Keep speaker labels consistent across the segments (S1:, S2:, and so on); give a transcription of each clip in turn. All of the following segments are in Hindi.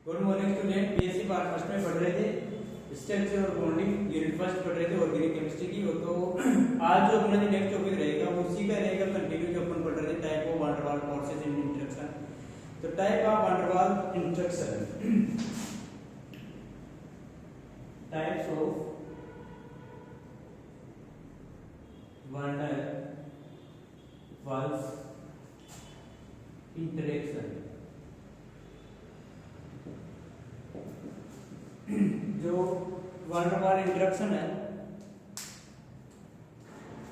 S1: Good morning student, BSc part first में पढ़ रहे थे स्ट्रक्चर और बॉन्डिंग, यूनिट फर्स्ट पढ़ रहे थे ऑर्गेनिक केमिस्ट्री की। तो आज जो अपना नेक्स्ट टॉपिक रहेगा वो उसी का रहेगा, कंटिन्यू जो अपन पढ़ रहे थे type of van der Waals process in introduction. तो type of van der Waals introduction, types of van der Waals interaction. जो वान डेर वाल्स इंटरेक्शन है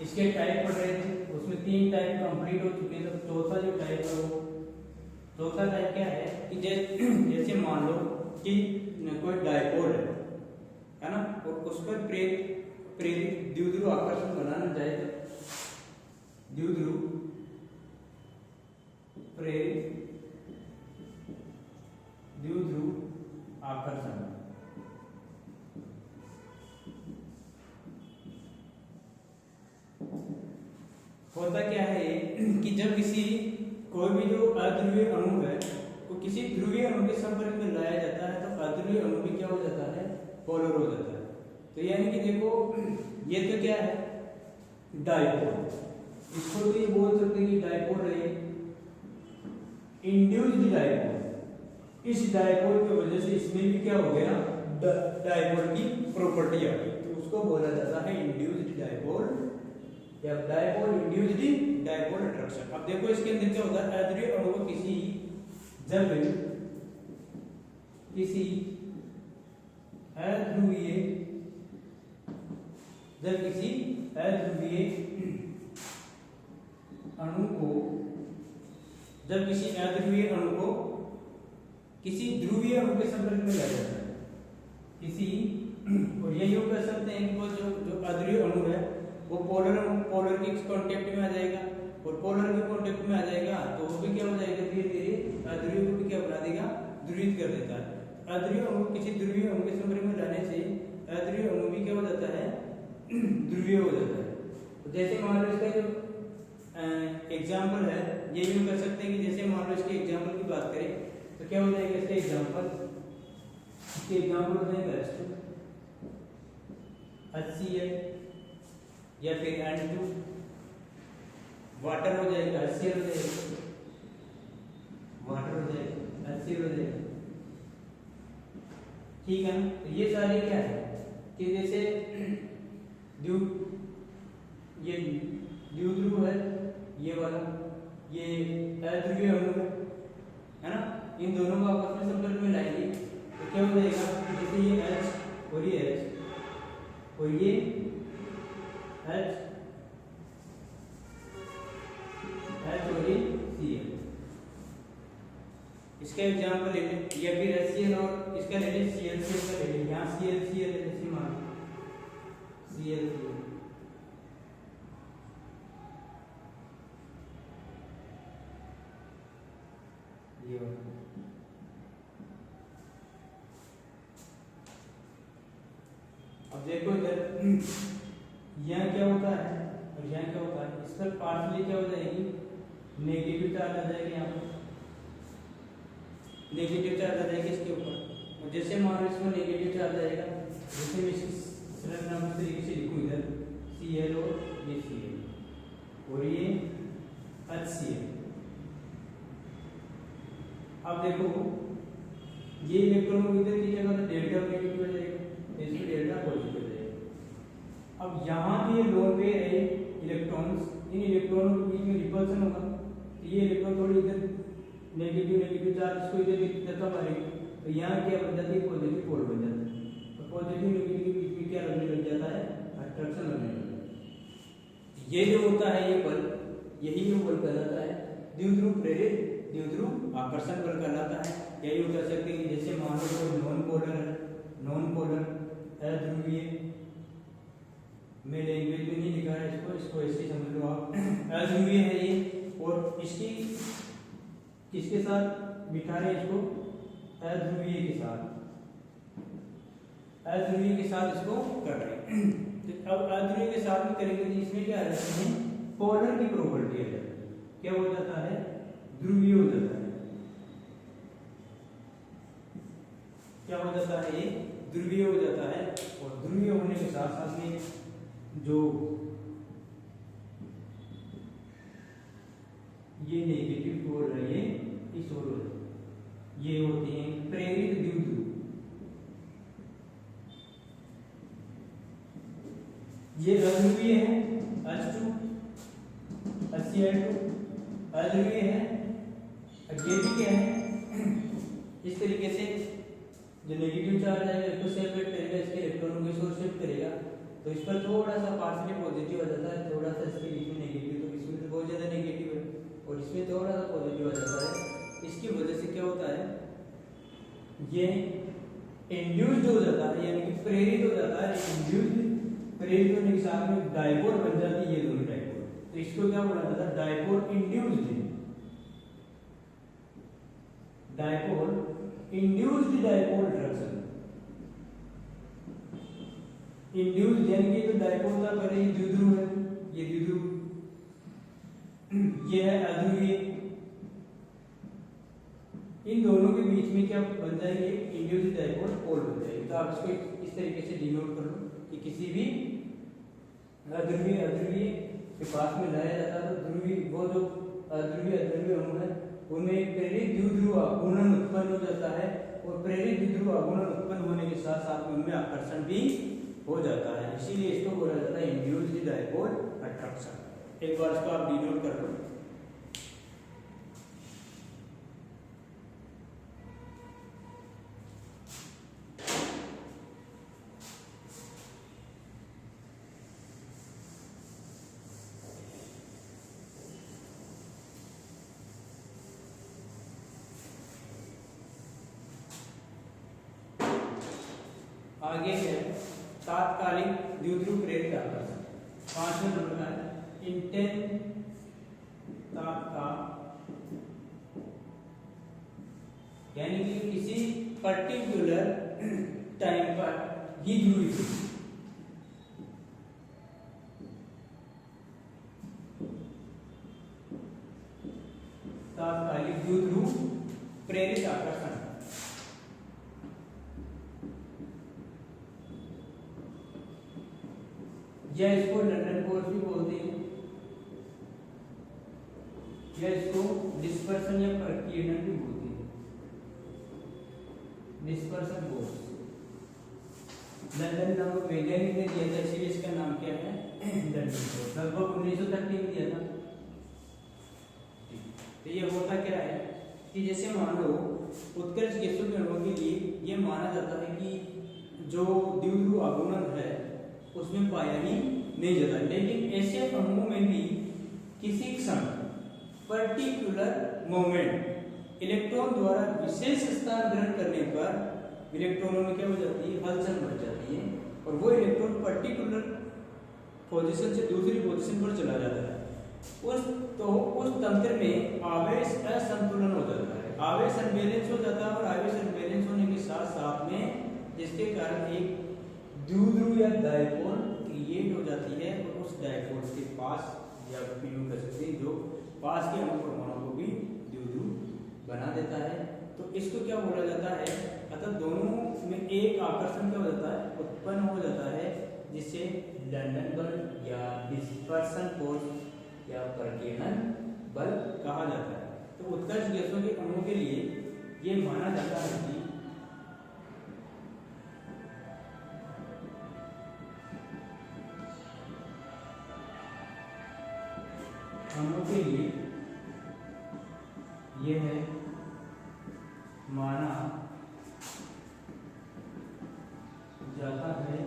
S1: इसके टाइप पढ़ रहे थे, उसमें 3 टाइप कंप्लीट हो चुके हैं। तो चौथा जो टाइप है वो चौथा टाइप क्या है कि जैसे मान लो कि कोई डायपोल है ना, और उस पर प्रेरित द्विध्रुव आकर्षण बनाना चाहे तो द्विध्रुव प्रेरित द्विध्रुव आकर्षण होता क्या है कि जब किसी कोई भी जो अध्रुवीय अणु है वो किसी ध्रुवीय अणु के संपर्क में लाया जाता है तो अध्रुवीय अणु भी क्या हो जाता है, पोलर हो जाता है। तो यानी कि देखो ये तो क्या है डायपोल, इसको तो ये बोल सकते हैं कि डायपोल है, इंड्यूस्ड डायपोल। इस डायपोल की वजह से इसमें भी क्या हो गया, डायपोल की प्रॉपर्टी आ गई, तो उसको बोला जाता है इंड्यूस्ड डायपोल या डायपोल इंड्यूस्ड डायपोल अट्रैक्शन। अब देखो इसके अंदर क्या होता है, अध्रुवीय अणु को किसी अध्रुवीय अणु को किसी ध्रुवीय अणु के संपर्क में लाया जाता है किसी, और ये यूं कर सकते हैं कि जो अध्रुवीय अणु है वो पोलर के कांटेक्ट में आ जाएगा, और पोलर के कांटेक्ट में आ जाएगा तो वो भी क्या हो जाएगा, धीरे धीरे अध्रुवीय को भी क्या बना देगा, ध्रुवित कर देता है। अध्रुवीय अणु किसी ध्रुवीय अणु के संपर्क में लाने से अध्रुवीय अणु भी क्या हो जाता है, ध्रुवीय हो जाता है। तो जैसे मान लो इसका जो एग्जाम्पल है ये यूं कर सकते हैं कि जैसे मान लो इसके एग्जाम्पल की बात करें तो क्या हो जाएगा, इसके एग्जाम्पल हो जाएगा HCl या फिर N2, वाटर हो जाएगा HCl हो जाएगा, वाटर हो जाएगा HCl हो जाएगा, ठीक है ना। तो ये सारे क्या है कि जैसे ये द्विध्रुव है, ये वाला ये अध्रुवीय अणु है ना, इन दोनों को आपस में संपर्क में लाएंगे तो क्या हो जाएगा, जैसे ये H और ये H और ये H और ये Cl, इसका एग्जाम्पल ले लें, या फिर HCl और इसका ले लें Cl का ले लें, यहाँ Cl जैसे मान Cl ये अब देखो इधर यहाँ क्या होता है और यहाँ क्या होता है, इस पर पार्शली क्या हो जाएगी, नेगेटिव चार्ज आ जाएगी, यहाँ पर नेगेटिव चार्ज आ जाएगी इसके ऊपर। और जैसे मान लो इसमें नेगेटिव चार्ज आएगा, जैसे मैं इसकी संरचनात्मक तरीके से लिखूं इधर Cl और ये Cl और ये HCl। अब देखो ये इलेक्ट्रॉन इधर की जगह तो डेल्टा नेगेटिव हो जाएगा, इसमें डेल्टा पॉजिटिव हो जाएगा। अब यहाँ भी ये लोन पेयर है इलेक्ट्रॉन्स, इन इलेक्ट्रॉनों के बीच में रिपल्सन होगा, तो ये इलेक्ट्रॉन थोड़ी इधर नेगेटिव चार्ज इसको इधर देता मारेगी, तो यहाँ क्या बन जाती है, पॉजिटिव पोल बन जाता है। तो पॉजिटिव नेगेटिव के बीच में क्या लगने लग जाता है, अट्रैक्शन लगने लगता है। ये जो होता है ये बल, यही जो बल कहलाता है द्विध्रुव प्रेरित द्विध्रुव आकर्षण बल कहलाता है। यही हो सकते हैं कि जैसे मान लो कोई नॉन पोलर अध्रुवीय, मैं लैंग्वेज में नहीं लिखा है इसको ऐसे समझ लो आप, अध्रुवीय है ये, और इसकी किसके साथ बिठा रहे हैं इसको, अध्रुवीय के साथ इसको कर रहे हैं। तो अब अध्रुवीय के साथ में करेंगे तो इसमें क्या आ जाता है, पोलर की प्रॉपर्टी आ जाती है, क्या हो जाता है, ध्रुवीय हो जाता है। क्या हो जाता है, ये ध्रुवीय हो जाता है। और ध्रुवीय होने के साथ साथ में जो ये नेगेटिव पोल है, ये इस ओर हो, ये होते हैं प्रेरित द्विध्रुव। ये अध्रुवीय है H2 HCl2, अध्रुवीय है। अब ये भी क्या है, इस तरीके से जो नेगेटिव चार्ज आएगा इसको सेपरेट करेगा, इसके इलेक्ट्रॉनों को सोर्स शिफ्ट करेगा, तो इस पर थोड़ा सा पार्शियली पॉजिटिव आ जाता है, थोड़ा सा इसके बीच में नेगेटिव, तो इसमें तो बहुत ज़्यादा नेगेटिव है और इसमें थोड़ा सा पॉजिटिव आ जाता है। इसकी वजह से क्या होता है, ये इंड्यूस्ड हो जाता है, यानी कि प्रेरित हो जाता है। इंड्यूस्ड प्रेरित होने के साथ में डाइपोल बन जाती है, ये दोनों डाइपोल। तो इसको क्या बोला जाता है, dipole induced. Dipole induced dipole attraction. Induced यानी कि तो डाइपोल का पहले ये द्विध्रुव है, ये द्विध्रुव, ये है अध्रुवीय। इन दोनों के बीच में क्या बन जाएगी, इंड्यूस्ड डाइपोल पोल बन जाएगी। तो आप इसको इस तरीके से डिनोट कर लो कि किसी भी अध्रुवीय के पास में लाया जाता है तो ध्रुवीय, वो जो अध्रुवीय अणु है उनमें एक प्रेरित द्विध्रुव आघूर्ण उत्पन्न हो जाता है, और प्रेरित द्विध्रुव आघूर्ण उत्पन्न होने के साथ साथ में उनमें आकर्षण भी हो जाता है। इसीलिए इसको बोला जाता है इंड्यूस्ड डाइपोल अट्रैक्शन। एक बार इसको आप डिनोट कर लो। आगे है तात्कालिक द्विध्रुव प्रेरित आकर्षण। 5वें नंबर का है इंटेंस यानी कि किसी पर्टिकुलर टाइम पर द्विध्रुवी तात्कालिक द्विध्रुव प्रेरित आकर्षण। या इसको लंदन फोर्स भी बोलते हैं, या इसको डिस्पर्सन या प्रकीर्णन भी बोलते हैं। डिस्पर्सन फोर्स लंदन नामक वैज्ञानिक ने दिया था, इसलिए इसका नाम क्या है, लंदन फोर्स। लगभग 1930 में दिया था। तो ये होता क्या है कि जैसे मान लो उत्कर्ष गैसों के अणुओं के लिए ये माना जाता है कि जो द्विध्रुव आघूर्ण है उसमें पाया ही नहीं जाता, लेकिन ऐसे अणुओं में भी किसी क्षण पर्टिकुलर मोमेंट इलेक्ट्रॉन द्वारा विशेष स्थान ग्रहण करने पर इलेक्ट्रॉनों में क्या हो जाती है, हलचल बढ़ जाती है, और वो इलेक्ट्रॉन पर्टिकुलर पोजीशन से दूसरी पोजीशन पर चला जाता है। उस तंत्र में आवेश असंतुलन हो जाता है, आवेश अनबैलेंस हो जाता है, और आवेश अनबैलेंस होने के साथ साथ में जिसके कारण एक द्विध्रुव या डायपोल क्रिएट हो जाती है, और उस डायपोल के पास या यूं कह सकते हैं जो पास के अणु परमाणु को भी द्विध्रुव बना देता है। तो इसको क्या बोला जाता है, अतः दोनों में एक आकर्षण क्या हो जाता है, उत्पन्न हो जाता है, जिसे लंदन बल या डिस्पर्सन फोर्स या प्रकीर्णन बल कहा जाता है। तो उत्कर्ष गैसों के अणुओं के लिए ये माना जाता है कि अणुओं के लिए यह है माना जाता है,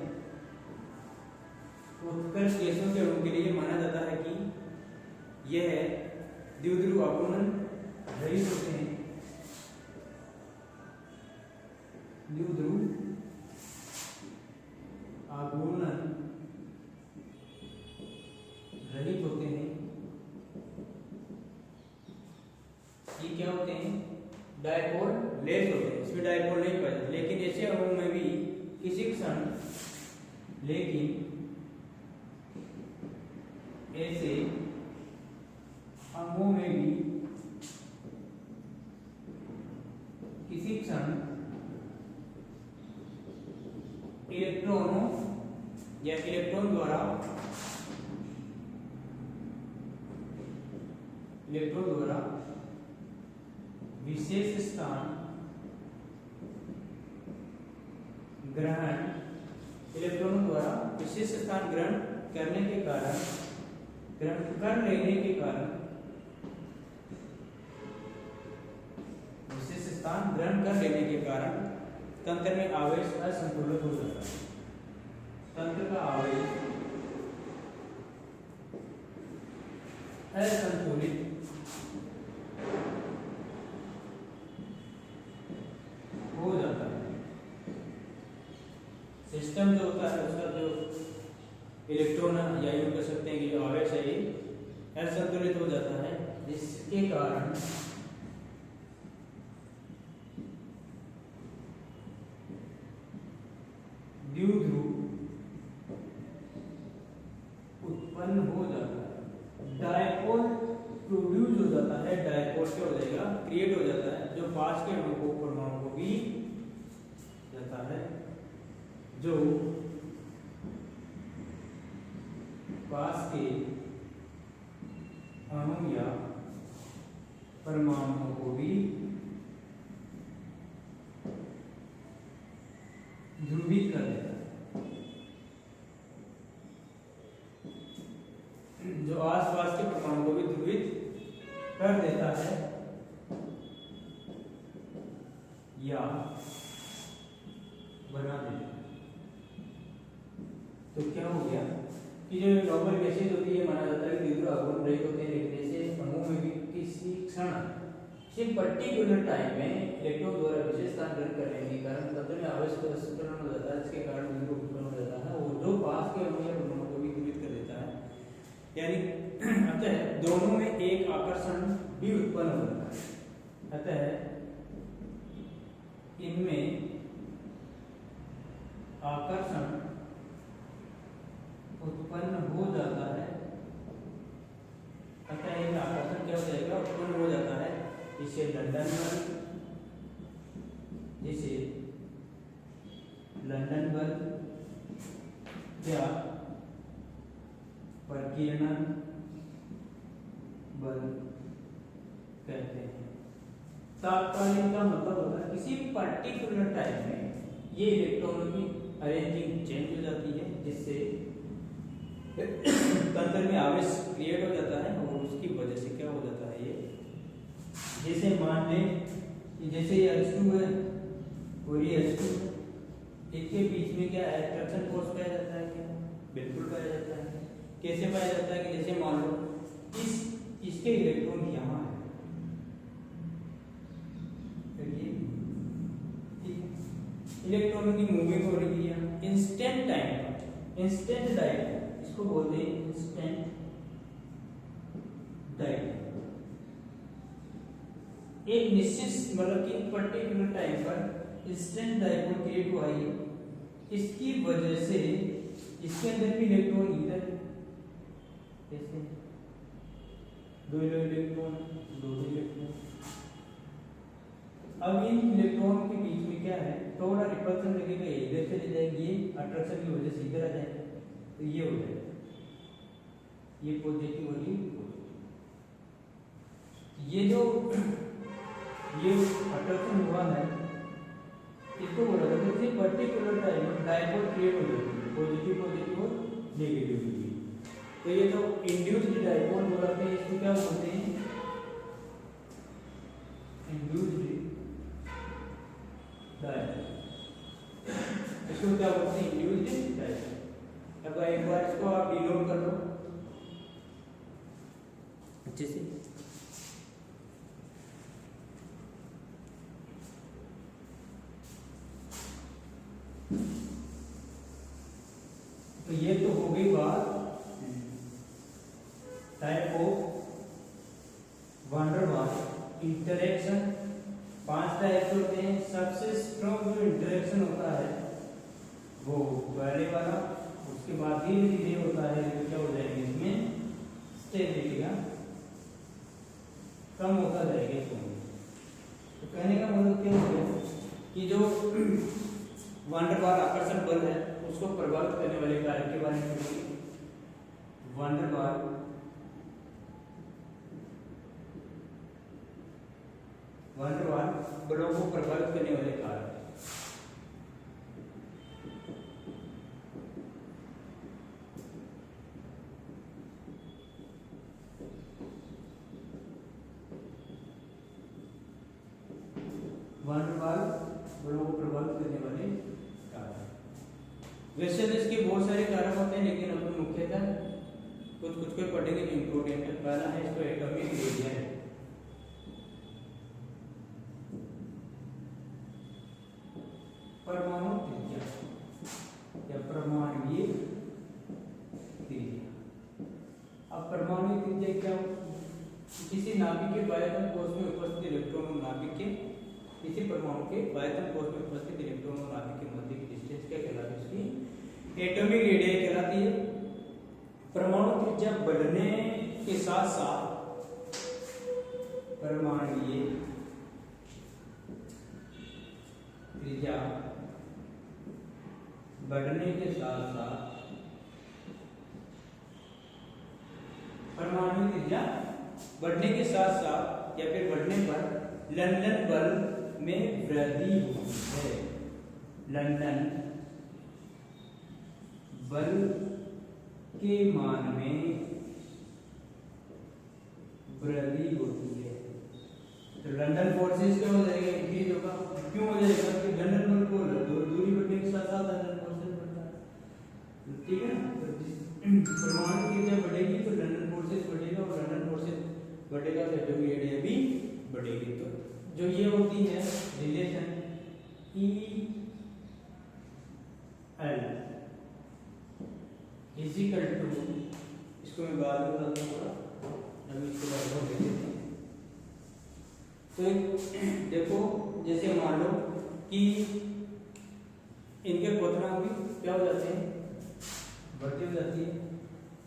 S1: उत्कर्ष गैसों के अणुओं के लिए माना जाता है कि यह द्विध्रुव आघूर्ण रहित होते हैं, द्विध्रुव आघूर्ण रहित होते हैं। ये क्या होते हैं, डायपोल लेस होते हैं, इसमें डायपोल नहीं पाए जाते, लेकिन ऐसे अणुओं में भी किसी क्षण, लेकिन ऐसे अणुओं में भी किसी क्षण इलेक्ट्रॉनों या इलेक्ट्रॉन द्वारा विशेष स्थान ग्रहण, इलेक्ट्रॉनों द्वारा विशेष स्थान ग्रहण करने के कारण, ग्रहण कर लेने के कारण, विशेष स्थान ग्रहण कर लेने के कारण तंत्र में आवेश असंतुलित हो जाता है। तंत्र का आवेश असंतुलित हो जाता है। सिस्टम जो होता है उसका जो इलेक्ट्रॉन या यूं कह सकते हैं कि जो आवेश है ये असंतुलित हो जाता है, जिसके कारण द्विध्रुव उत्पन्न हो जाता है, डायपोल प्रोड्यूस हो जाता है, डायपोल क्या हो जाएगा, क्रिएट हो जाता है, जो पास के अणु को परमाणु को भी जाता है, जो पास के अणु या परमाणुओं को भी ध्रुवित कर देता है, जो आसपास के परमाणु को भी ध्रुवित कर देता है या बना देता है। तो क्या हो गया कि जो नॉर्मल गैसेज होती है, माना जाता है कि द्विध्रुव आघूर्ण रहित होते हैं, लेकिन जैसे अणु में भी किसी क्षण किसी पर्टिकुलर टाइम में इलेक्ट्रॉन द्वारा विशेष स्थान ग्रहण करने के कारण तंत्र में आवेश का असंतुलन हो जाता है, जिसके कारण द्विध्रुव उत्पन्न हो जाता है, और जो पास के अणु या परमाणु को भी ध्रुवित कर देता है। यानी अतः दोनों में एक आकर्षण भी उत्पन्न होता है। अतः इनमें आकर्षण उत्पन्न हो जाता है। अतः इनमें आकर्षण क्या हो जाएगा, उत्पन्न हो जाता है। इसे लंदन बल, जिसे लंदन बल या प्रकीर्णन बल कहते हैं। तात्कालिक का मतलब होता है किसी पर्टिकुलर टाइम में ये इलेक्ट्रॉनों की अरेंजिंग चेंज हो जाती है, जिससे तंत्र में आवेश क्रिएट हो जाता है, और उसकी वजह से क्या हो जाता है, ये जैसे मान लें कि जैसे ये H2 है और ये H2 है, इनके बीच में क्या अट्रैक्शन फोर्स पाया जाता है, क्या बिल्कुल पाया जाता है। कैसे पाया जाता है कि जैसे मान लो इसके इलेक्ट्रॉन यहाँ है, इलेक्ट्रॉनों की मूविंग हो रही है इंस्टेंट टाइम पर, इंस्टेंट डायपोल, इसको बोलते हैं इंस्टेंट डायपोल। एक निश्चित मतलब कि पर्टिकुलर टाइम पर इंस्टेंट डायपोल क्रिएट हुआ है, इसकी वजह से इसके अंदर भी इलेक्ट्रॉन इधर कैसे दो इलेक्ट्रॉन, अब इन इलेक्ट्रॉन के बीच में क्या है, थोड़ा रिपल्सन लगेगा, इधर चले जाएंगे, अट्रैक्शन की वजह से इधर आ जाएगा, तो ये हो जाएगा, ये पॉजिटिव वाली। ये जो ये अट्रैक्शन हुआ है, इसको बोला जाता है किसी पर्टिकुलर टाइम में डायपोल क्रिएट हो जाती है, पॉजिटिव और नेगेटिव। तो ये तो इंड्यूस्ड डायपोल बोलते हैं, इसको क्या बोलते हैं, इंड्यूस्ड डायपोल, इसको क्या बोलते हैं, इंड्यूस्ड डायपोल। अब एक बार इसको आप डिनोट कर लो अच्छे से। तो ये तो हो गई बात type of van der Waals interaction. 5 type होते हैं। सबसे स्ट्रॉन्ग जो इंटरेक्शन होता है वो पहले वाला, उसके बाद धीरे धीरे होता है तो क्या हो जाएगी, इसमें स्टेबिलिटी का कम होता जाएगा। तो कहने का मतलब क्या हो गया कि जो वान डेर वाल आकर्षण बल है, उसको प्रभावित करने वाले कारक के बारे में पढ़ेंगे। वान डेर वाल बलों को प्रभावित करने वाले कारक। वान डेर वाल बलों को प्रभावित करने वाले कारक। वैसे तो इसके बहुत सारे कारक होते हैं, लेकिन हम मुख्यतः कुछ को पढ़ेंगे जो इम्पोर्टेंट है। पहला है इसको एटॉमिक रेडियस, परमाणु त्रिज्या या परमाणुीय त्रिज्या। अब परमाणु त्रिज्या क्या? किसी नाभिक के बाह्यतम कोश में उपस्थित इलेक्ट्रॉन और नाभिक के किसी परमाणु के बाह्यतम कोश में उपस्थित इलेक्ट्रॉन और नाभिक के मध्य की डिस्टेंस क्या कहलाती है? इसकी एटॉमिक रेडियस कहलाती है। परमाणु त्रिज्या बढ़ने के साथ साथ परमाणुीय त्रिज्या बढ़ने के साथ साथ परमाणु त्रिज्या बढ़ने के साथ साथ या फिर बढ़ने पर लंदन बल में वृद्धि होती है। लंदन बल के मान में वृद्धि होती है। तो लंदन फोर्सेस क्या हो जाएगा? इंक्रीज होगा। क्यों हो जाएगा? कि लंदन बल को दूरी बढ़ने के साथ साथ लंदन फोर्सेस बढ़ता है, ठीक है ना। तो परमाणु त्रिज्या बढ़ेगी तो लंदन फोर्सेस बढ़ेगा, और लंदन फोर्सेस बढ़ेगा तो एटॉमिक रेडियस भी बढ़ेगी। तो जो ये होती है relation E L equal to, इसको मैं बाद में बताता हूँ थोड़ा, अभी इसके बारे में देख लेते हैं। तो देखो, जैसे मान लो कि इनके क्वथनांक भी क्या हो जाते हैं? बढ़ती हो जाती है,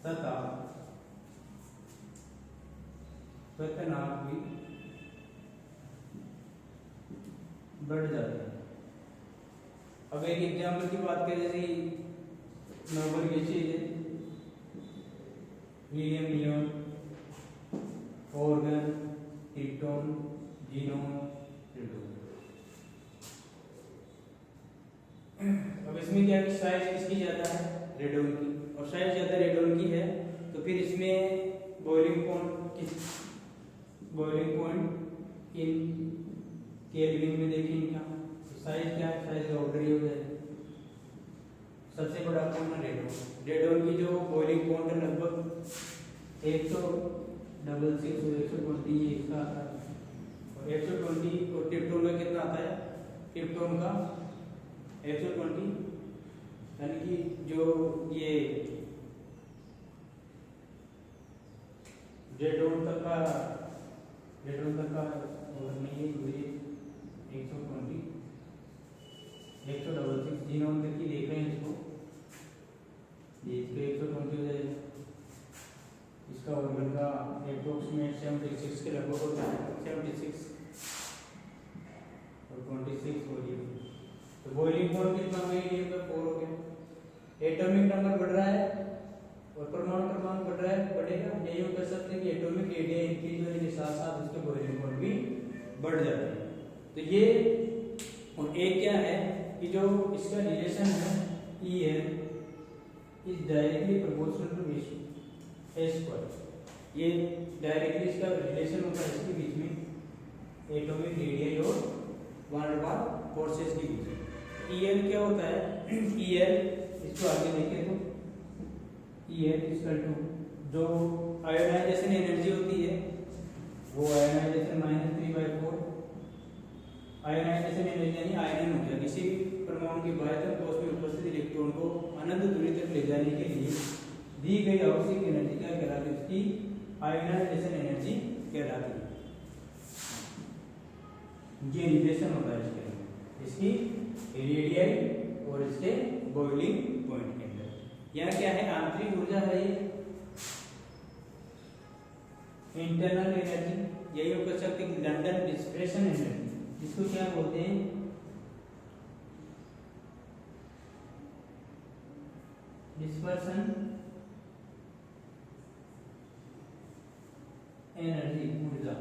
S1: तथा क्वथनांक भी बढ़ जाते हैं। अब एक एग्जाम्पल की बात करें, जैसे नोबल गैसेज है, helium, neon, organ, krypton, xenon, radon. अब इसमें क्या है? साइज किसकी ज्यादा है? रेडोन की। और साइज ज्यादा रेडोन की है तो फिर इसमें बॉइलिंग पॉइंट इन केल्विन में देखिए इनका साइज क्या है? साइज ऑर्डर ही हो जाएगा। सबसे बड़ा कौन है? रेडोन। रेडोन की जो बॉइलिंग पॉइंट है लगभग 166 और 120 ये इसका आता है, और 120 और क्रिप्टॉन का कितना आता है? क्रिप्टॉन का 120, यानी कि जो ये रेडोन तक का और नहीं है, ये 120 166 जीनोम तक की देख रहे हैं इसको, ये इसको 120 हो जाएगा। इसका ऑर्गन का अप्रोक्सीमेट 76 के लगभग होता है, 76 और 26 हो गया। तो बॉइलिंग पॉइंट कितना मीडियम का 4 हो गया। एटॉमिक नंबर बढ़ रहा है और परमाणु क्रमांक बढ़ रहा है, बढ़ेगा। यही हम कह सकते हैं कि एटॉमिक रेडियस इंक्रीज होने के साथ साथ इसके बॉइलिंग पॉइंट भी बढ़ जाते हैं। तो ये, और एक क्या है कि जो इसका रिलेशन है E है is directly proportional to S²। ये डायरेक्टली इसका रिलेशन होता है इसके बीच में, एटॉमिक रेडियस और वान डेर वाल फोर्सेस के बीच में। EL क्या होता है? EL, इसको आगे देखें तो EL इक्वल टू जो आयोनाइजेशन एनर्जी होती है वो आयोनाइजेशन -3/4। आयोनाइजेशन एनर्जी यानी आयनन ऊर्जा किसी भी परमाणु के बाह्यतम कोश में उपस्थित इलेक्ट्रॉन को अनंत दूरी तक ले जाने के लिए दी गई आवश्यक एनर्जी क्या कहलाती है? उसकी आयोनाइजेशन एनर्जी कहलाती है। ये रिलेशन होता है इसकी रेडियस और इसके बॉइलिंग पॉइंट के अंदर। यह क्या है? आंतरिक ऊर्जा है ये, इंटरनल एनर्जी। यही हम कह सकते हैं कि लंदन डिस्प्रेशन एनर्जी, जिसको क्या बोलते हैं? डिस्पर्सन एनर्जी, ऊर्जा,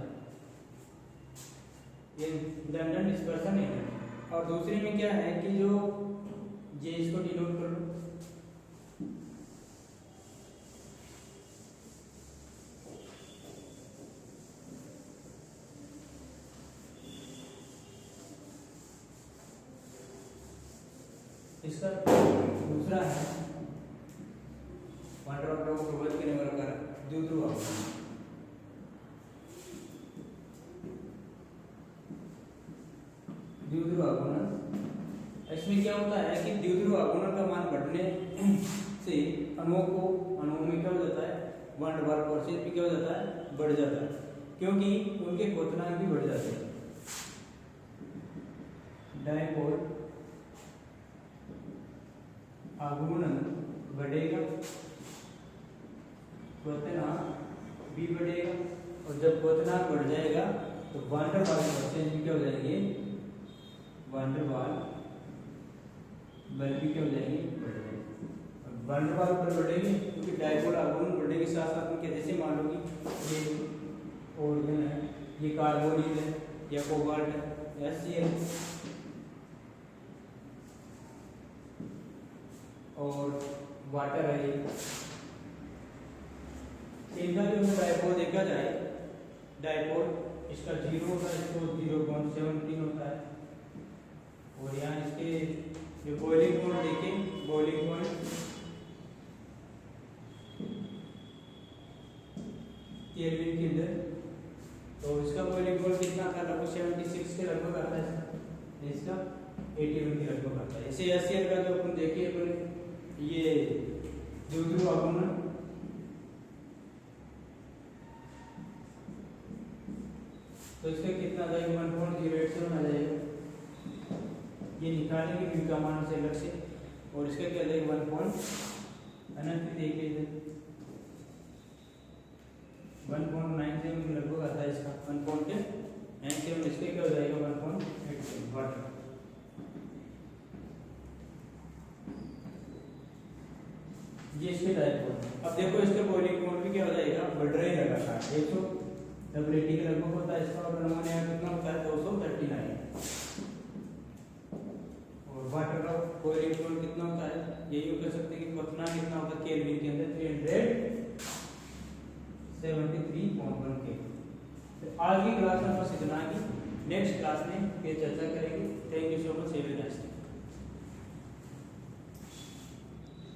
S1: ये लंदन डिस्पर्सन एनर्जी। और दूसरे में क्या है कि जो ये इसको डिनोट कर लो, इसका दूसरा है वंडर ऑफ को प्रभावित करने वाला कारक द्विध्रुव आघूर्ण। द्विध्रुव आघूर्ण, इसमें क्या होता है कि द्विध्रुव आघूर्ण का मान बढ़ने से अणुओं में क्या हो जाता है, वन डबल फोर्सेस भी क्या हो जाता है, बढ़ जाता है, क्योंकि उनके क्वथनांक भी बढ़ जाते हैं। डायपोल आघूर्ण बढ़ेगा, क्वथनांक भी बढ़ेगा, और जब क्वथनांक बढ़ जाएगा तो वन डबल फोर्सेस भी क्या हो जाएंगे, वन डबल बल भी क्या हो जाएंगे, बढ़ जाएंगे। वन डबल बल बढ़ेंगे क्योंकि डायपोल आघूर्ण बढ़ने के साथ साथ में जैसे मान लो कि ये ऑर्गन है, ये कार्बोनिल है या कोबाल्ट है या HCl और वाटर है, इनका जो डायपोल देखा जाए, डायपोल इसका 0 होता है, इसको 0.17 होता है, और यहाँ इसके जो बॉइलिंग पॉइंट देखें, बॉइलिंग पॉइंट केल्विन के अंदर, तो इसका बॉइलिंग पॉइंट कितना था, लगभग 76 के लगभग आता है, इसका 81 के लगभग आता है। इसे HCl का जो अपन देखिए, अपन ये द्विध्रुव आघूर्ण, तो इसका कितना आ जाएगा, 1.087 आ जाएगा, ये निकालेंगे क्योंकि का मान से अलग से, और इसका क्या आ जाएगा 1.97 के लगभग आता है, इसका 1.97, इसके क्या हो जाएगा 1.87 वाट। ये इसके डायपोल। अब देखो इसके बॉइलिंग पॉइंट भी क्या हो जाएगा, बढ़ रहा ही लगातार, 180 के लगभग होता है इसका, और अमोनिया कितना होता है 239, और वाटर का बॉइलिंग पॉइंट कितना होता है, यही कह सकते हैं कि क्वथनांक कितना होता है केल्विन के अंदर, 373.1 के। तो आज की क्लास में बस इतना ही, नेक्स्ट क्लास में फिर चर्चा करेंगे। Thank you so much.